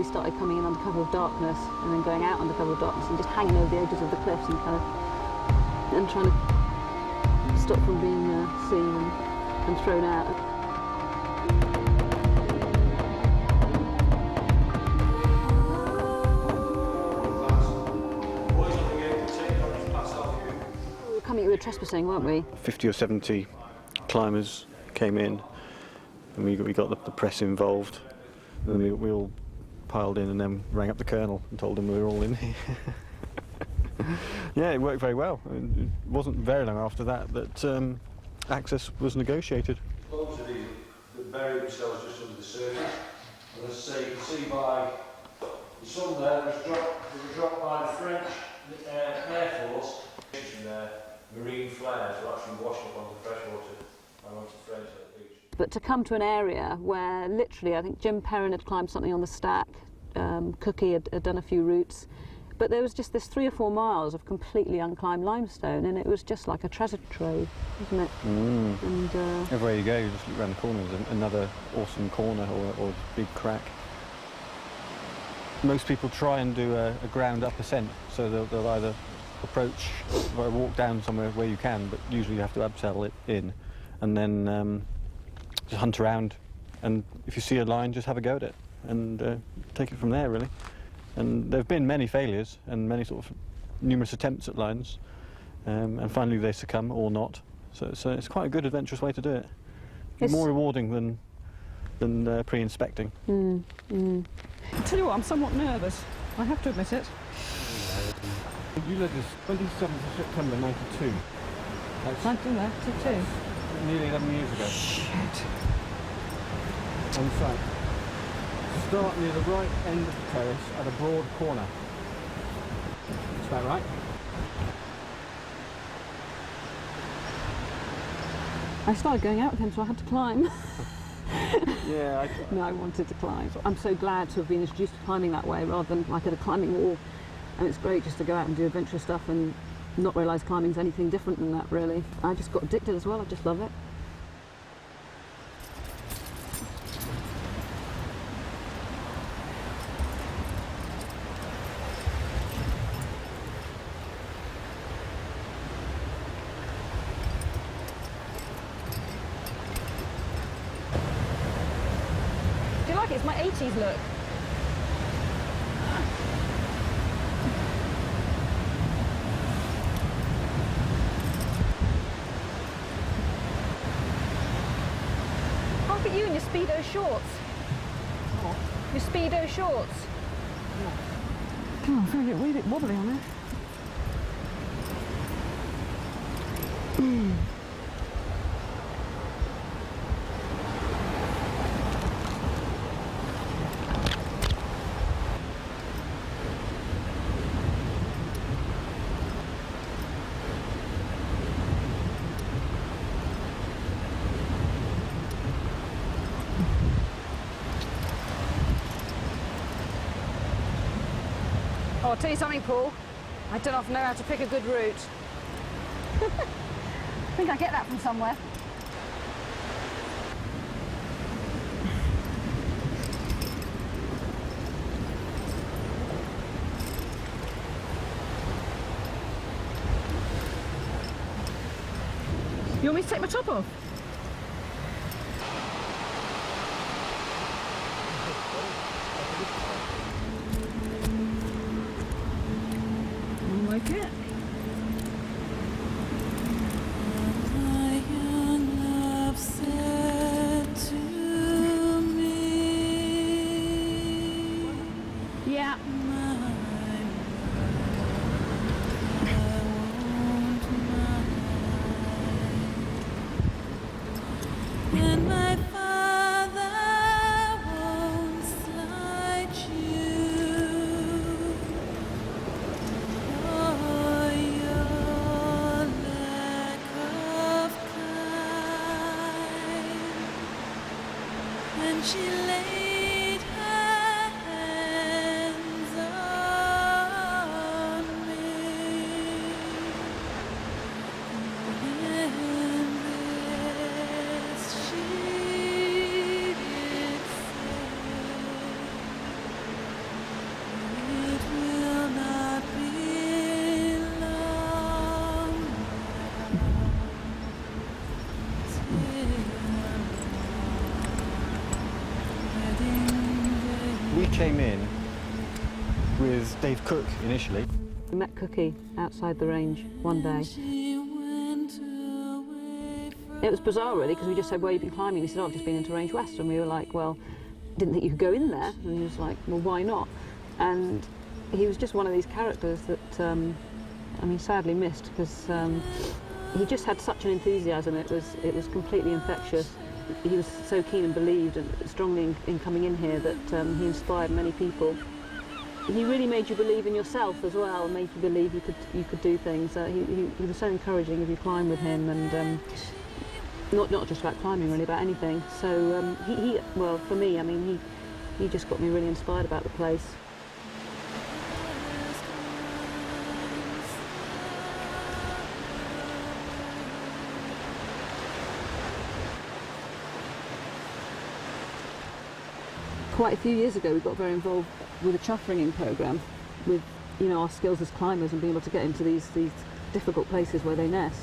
we started coming in under cover of darkness and then going out under cover of darkness and just hanging over the edges of the cliffs and trying to stop from being seen and thrown out. We were coming, we were trespassing, weren't we? 50 or 70 climbers came in, and we got the press involved, and then we all piled in and then rang up the colonel and told him we were all in here. Yeah, it worked very well. It wasn't very long after that access was negotiated. Loads of these that bury themselves just under the surface, and as I say, you can see by the sun there, it was dropped by the French Air Force. From there, marine flares will actually wash up onto freshwater and onto the French at the beach. But to come to an area where literally, I think Jim Perrin had climbed something on the stack, Cookie had done a few routes, but there was just this 3 or 4 miles of completely unclimbed limestone, and it was just like a treasure trove, wasn't it? Mm. And everywhere you go, you just look around the corner, there's another awesome corner or big crack. Most people try and do a ground up ascent, so they'll either approach or walk down somewhere where you can, but usually you have to abseil it in, and then just hunt around, and if you see a line, just have a go at it and take it from there, really. And there have been many failures and many sort of numerous attempts at lines, and finally they succumb or not. So it's quite a good adventurous way to do it. It's more rewarding than pre-inspecting. I tell you what, I'm somewhat nervous. I have to admit it. You led us 27th of September 92. That's 92. nearly 11 years ago. Shit. On site. Start near the right end of the terrace at a broad corner. Is that right? I started going out with him, so I had to climb. Yeah. No, I wanted to climb. I'm so glad to have been introduced to climbing that way rather than like at a climbing wall. And it's great just to go out and do adventurous stuff and not realise climbing's anything different than that, really. I just got addicted as well, I just love it. Do you like it? It's my 80s look. Look at you in your Speedo shorts. Oh. Your Speedo shorts. Oh, I'm feeling a wee bit wobbly on it. Oh, I'll tell you something, Paul. I don't often know how to pick a good route. I think I get that from somewhere. You want me to take my top off? Like it. Yeah. And my father won't slight you. Oh, your lack of kind. And she laid her hands on me. And this she did say. we came in with Dave Cook initially. We met Cookie outside the range one day. It was bizarre really, because we just said, where have you been climbing? He said, oh, I've just been into Range West. And we were like, well, didn't think you could go in there. And he was like, well, why not? And he was just one of these characters that, I mean, sadly missed, because he just had such an enthusiasm. It was completely infectious. He was so keen and believed and strongly in coming in here that he inspired many people. He really made you believe in yourself as well, and made you believe you could do things. He was so encouraging if you climb with him, and not just about climbing, really about anything. So well, for me, I mean, he just got me really inspired about the place. Quite a few years ago, we got very involved with a chuff ringing programme, with our skills as climbers and being able to get into these difficult places where they nest.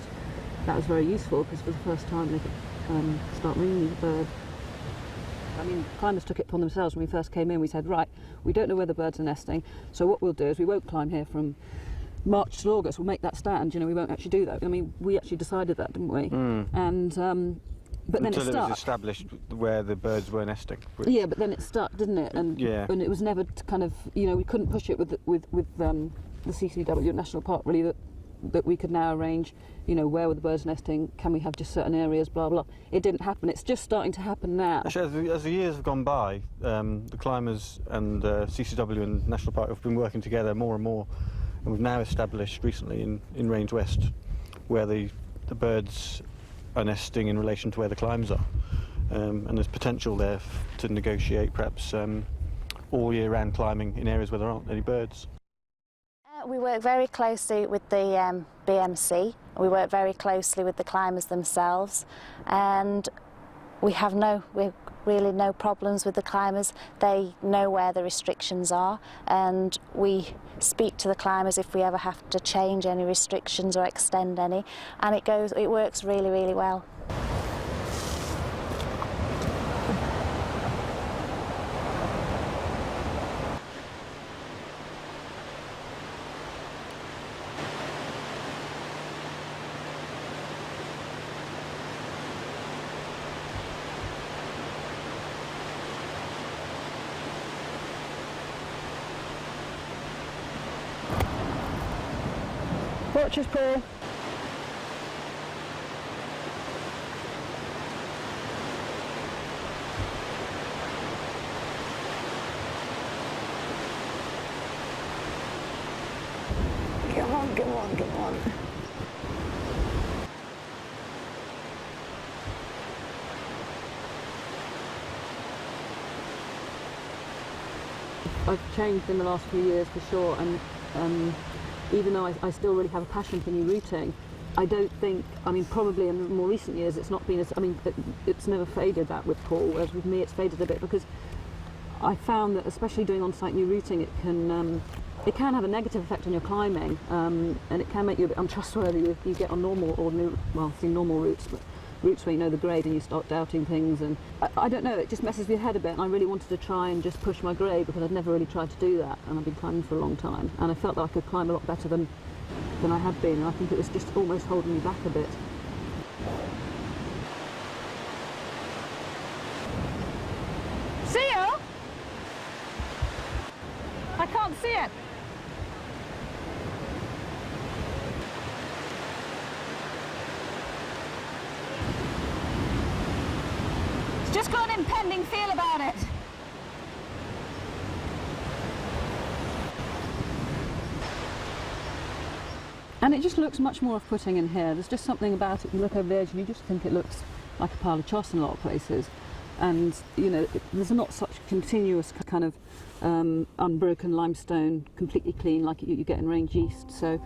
That was very useful, because for the first time they could start ringing the bird. I mean, climbers took it upon themselves when we first came in. We said, right, we don't know where the birds are nesting, so what we'll do is we won't climb here from March to August. We'll make that stand. We won't actually do that. I mean, we actually decided that, didn't we? And but then until it stuck. Was established where the birds were nesting. Yeah, but then it stuck, didn't it? And and it was never kind of, we couldn't push it with the CCW National Park really, that we could now arrange, where were the birds nesting? Can we have just certain areas? Blah blah. It didn't happen. It's just starting to happen now. Actually, as the years have gone by, the climbers and CCW and National Park have been working together more and more, and we've now established recently in Range West where the birds are nesting in relation to where the climbs are, and there's potential there to negotiate perhaps all year round climbing in areas where there aren't any birds. We work very closely with the BMC. We work very closely with the climbers themselves, and we have really no problems with the climbers. They know where the restrictions are, and we speak to the climbers if we ever have to change any restrictions or extend any, and it works really, really well. Watch us, Paul. Come on, come on, come on. I've changed in the last few years for sure, and even though I still really have a passion for new routing, I don't think, I mean, probably in more recent years it's not been as, I mean, it's never faded that with Paul, whereas with me it's faded a bit, because I found that especially doing on-site new routing, it can have a negative effect on your climbing, and it can make you a bit untrustworthy if you get on normal routes, but routes where you know the grade and you start doubting things, and I don't know, it just messes with your head a bit, and I really wanted to try and just push my grade, because I'd never really tried to do that, and I've been climbing for a long time, and I felt that I could climb a lot better than I had been, and I think it was just almost holding me back a bit. Seal? I can't see it. It's just got an impending feel about it. And it just looks much more off-putting in here. There's just something about it. You look over the edge and you just think it looks like a pile of choss in a lot of places. And, there's not such continuous kind of unbroken limestone, completely clean like you get in Range East. So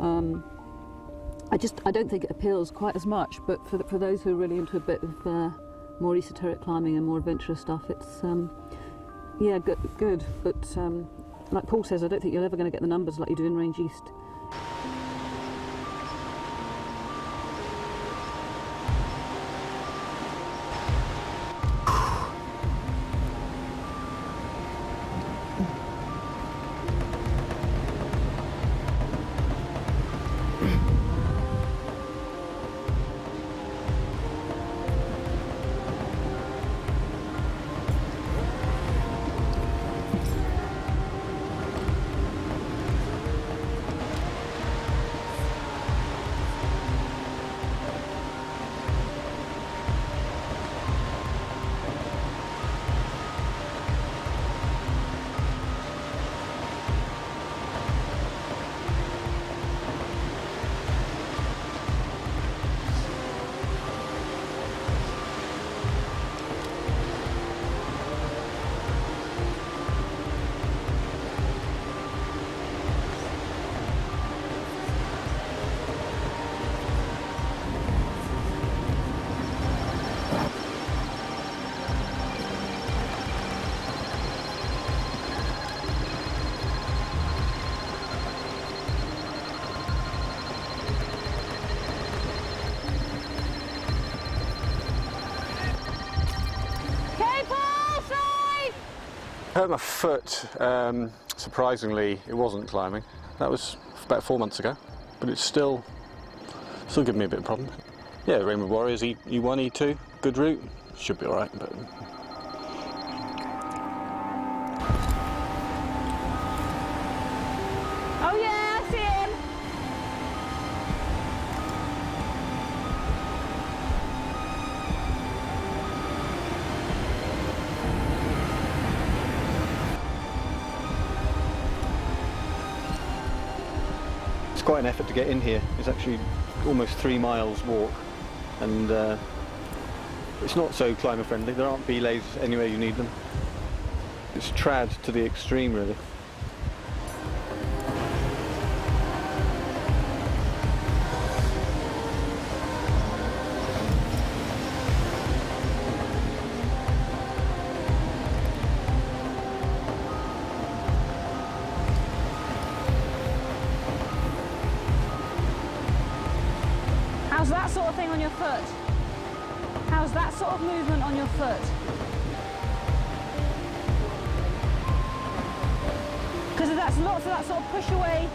I don't think it appeals quite as much. But for those who are really into a bit of more esoteric climbing and more adventurous stuff, it's good. But like Paul says, I don't think you're ever going to get the numbers like you do in Range East. hurt my foot. Surprisingly, it wasn't climbing. That was about 4 months ago, but it's still giving me a bit of a problem. Yeah, Rainbow Warriors, E1, E2, good route, should be all right. But Oh yeah, I see him. it's quite an effort to get in here. It's actually almost 3 miles walk, and it's not so climber friendly. There aren't belays anywhere you need them. It's trad to the extreme, really. How's that sort of thing on your foot? How's that sort of movement on your foot? Because that's lots of that sort of push away,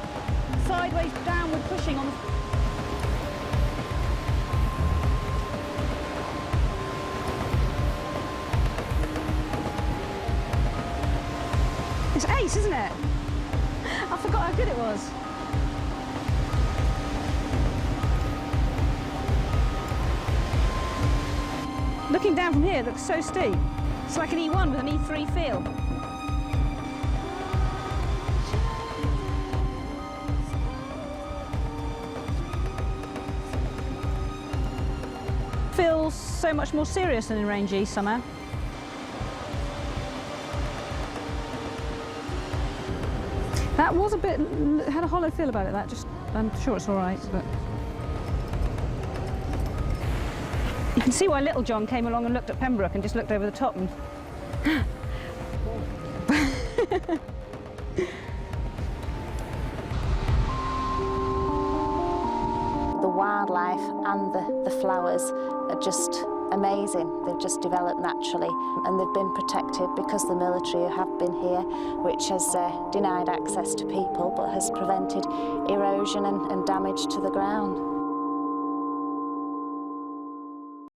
sideways, downward pushing on the... It's ace, isn't it? I forgot how good it was. Looking down from here, it looks so steep. It's like an E1 with an E3 feel. Feels so much more serious than in Range E somehow. That was a bit, had a hollow feel about it, that just, I'm sure it's all right, but... You can see why Little John came along and looked at Pembroke and just looked over the top and... The wildlife and the flowers are just amazing. They've just developed naturally, and they've been protected because the military have been here, which has denied access to people but has prevented erosion and damage to the ground.